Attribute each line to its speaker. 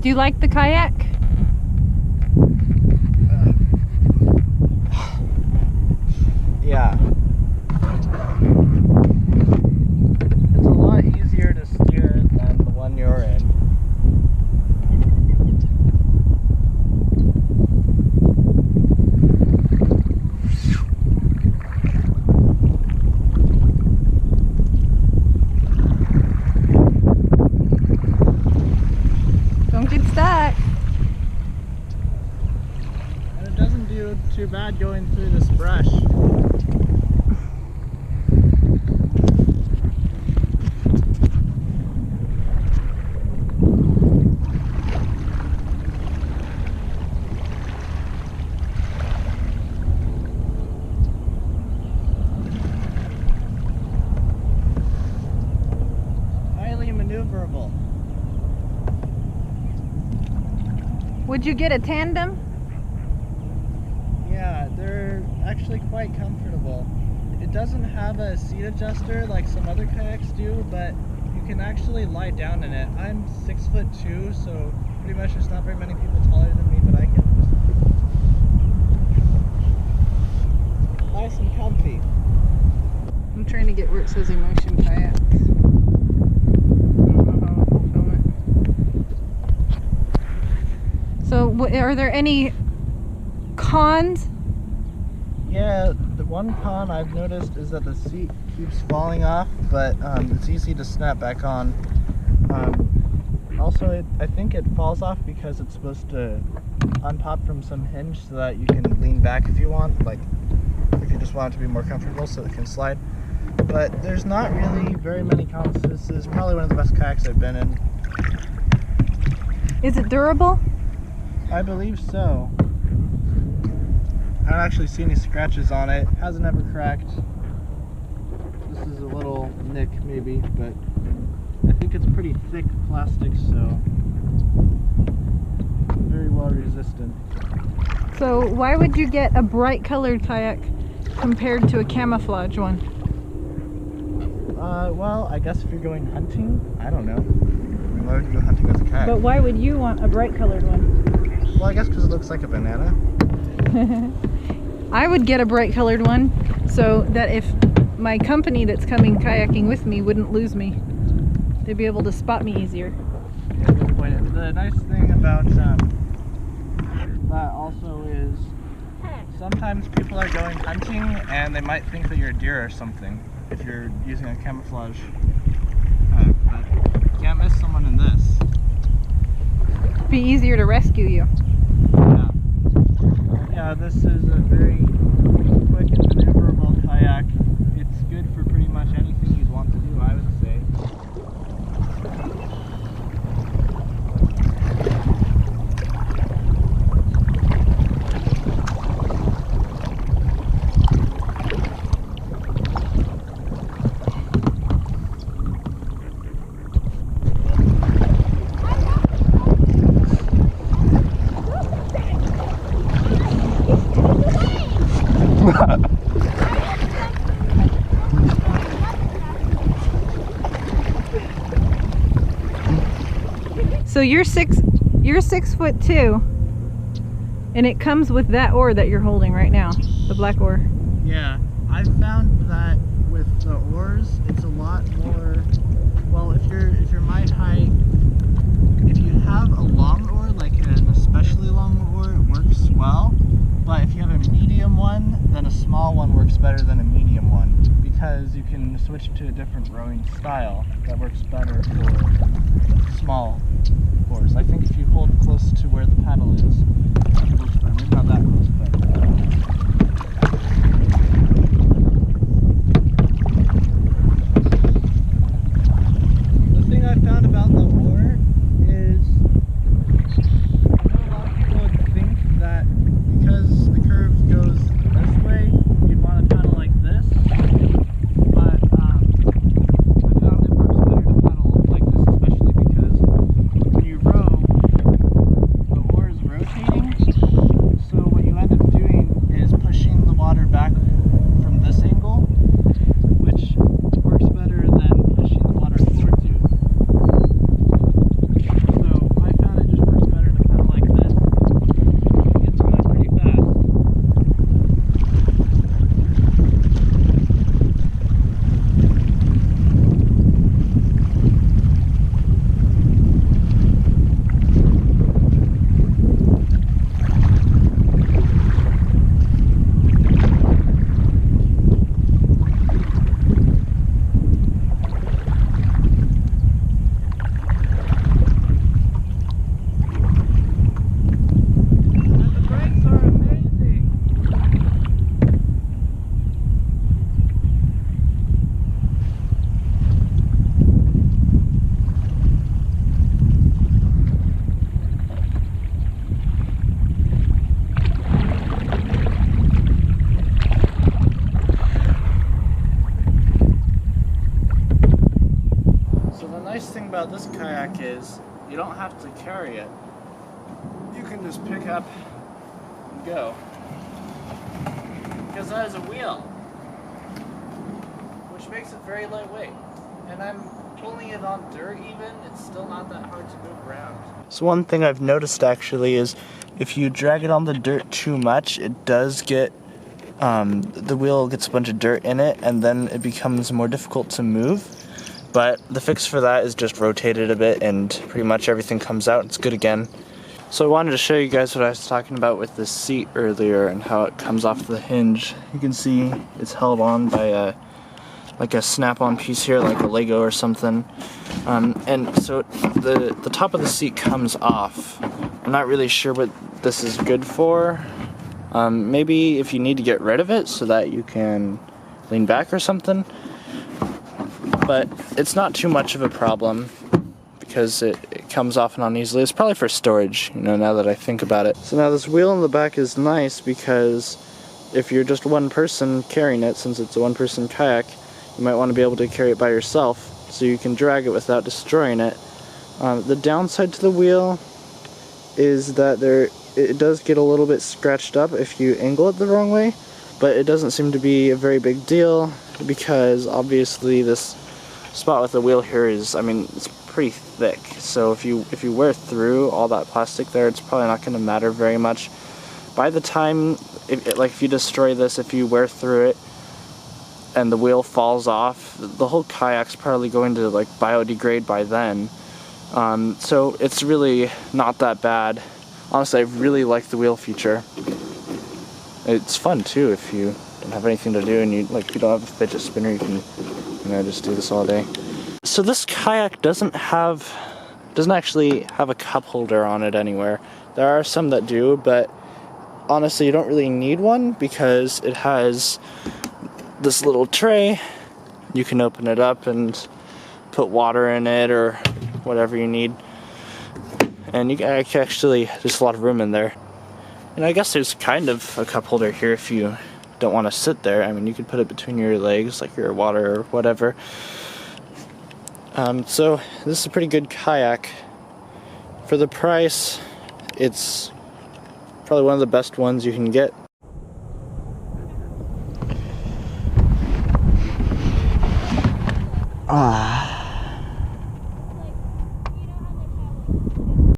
Speaker 1: Do you like the kayak?
Speaker 2: Yeah. It's a lot easier to steer than the one you're in.
Speaker 1: Don't get stuck.
Speaker 2: And it doesn't do too bad going through this brush. Highly maneuverable.
Speaker 1: Would you get a tandem?
Speaker 2: Yeah, they're actually quite comfortable. It doesn't have a seat adjuster like some other kayaks do, but you can actually lie down in it. I'm 6'2", so pretty much there's not very many people taller than me, but I can nice and comfy.
Speaker 1: I'm trying to get where it says emotion kayaks. I don't know how I'll film it. So, are there any cons?
Speaker 2: Yeah, the one con I've noticed is that the seat keeps falling off, but it's easy to snap back on. Also, I think it falls off because it's supposed to unpop from some hinge so that you can lean back if you want, like if you just want it to be more comfortable so it can slide. But there's not really very many cons. This is probably one of the best kayaks I've been in.
Speaker 1: Is it durable?
Speaker 2: I believe so. I don't actually see any scratches on it. Hasn't ever cracked. This is a little nick maybe, but I think it's pretty thick plastic, so very well resistant.
Speaker 1: So why would you get a bright colored kayak compared to a camouflage one?
Speaker 2: Well, I guess if you're going hunting, I don't know. I mean, why would you go hunting with a kayak?
Speaker 1: But why would you want a bright colored one?
Speaker 2: Well, I guess because it looks like a banana.
Speaker 1: I would get a bright colored one so that if my company that's coming kayaking with me wouldn't lose me. They'd be able to spot me easier.
Speaker 2: Yeah, good point. The nice thing about that also is sometimes people are going hunting and they might think that you're a deer or something if you're using a camouflage kayak, but you can't miss someone in this.
Speaker 1: It'd be easier to rescue you.
Speaker 2: Yeah. Yeah, this is a very quick and maneuverable kayak. It's good for pretty much anything you'd want to do, I would say.
Speaker 1: So you're 6'2", and it comes with that oar that you're holding right now, the black oar.
Speaker 2: Yeah, I've found that with the oars, it's a lot more. Well, if you're my height, if you have a long oar, like an especially long oar, it works well. But if you have a medium one, then a small one works better than a medium one because you can switch to a different rowing style that works better for small oars. I think if you hold close to where the paddle is, it works better. Maybe not that close, but. The thing I found about the oar is, I know a lot of people would think that because the curve goes this way, you'd want to paddle like this, but I found it works better to paddle like this, especially because when you row, the oar is rotating, so what you end up doing is pushing about this kayak is you don't have to carry it. You can just pick up and go. Because that has a wheel, which makes it very lightweight. And I'm pulling it on dirt even, it's still not that hard to move around. So one thing I've noticed actually is if you drag it on the dirt too much, it does get, the wheel gets a bunch of dirt in it and then it becomes more difficult to move. But the fix for that is just rotate it a bit and pretty much everything comes out. It's good again. So I wanted to show you guys what I was talking about with the seat earlier and how it comes off the hinge. You can see it's held on by like a snap-on piece here, like a Lego or something. And so the top of the seat comes off. I'm not really sure what this is good for. Maybe if you need to get rid of it so that you can lean back or something. But it's not too much of a problem because it comes off and on easily. It's probably for storage, you know, now that I think about it. So now this wheel in the back is nice because if you're just one person carrying it, since it's a one-person kayak, you might want to be able to carry it by yourself so you can drag it without destroying it. The downside to the wheel is that it does get a little bit scratched up if you angle it the wrong way, but it doesn't seem to be a very big deal because obviously this spot with the wheel here is, I mean, it's pretty thick, so if you wear through all that plastic there, it's probably not going to matter very much. By the time, if you destroy this, if you wear through it and the wheel falls off, the whole kayak's probably going to like biodegrade by then. So it's really not that bad. Honestly, I really like the wheel feature. It's fun too if you don't have anything to do and you don't have a fidget spinner, you can, you know, just do this all day. So this kayak doesn't actually have a cup holder on it anywhere. There are some that do, but honestly you don't really need one because it has this little tray. You can open it up and put water in it or whatever you need. And you can actually, there's a lot of room in there. And I guess there's kind of a cup holder here if you don't want to sit there. I mean, you could put it between your legs, like your water or whatever. So this is a pretty good kayak. For the price, it's probably one of the best ones you can get. Ah.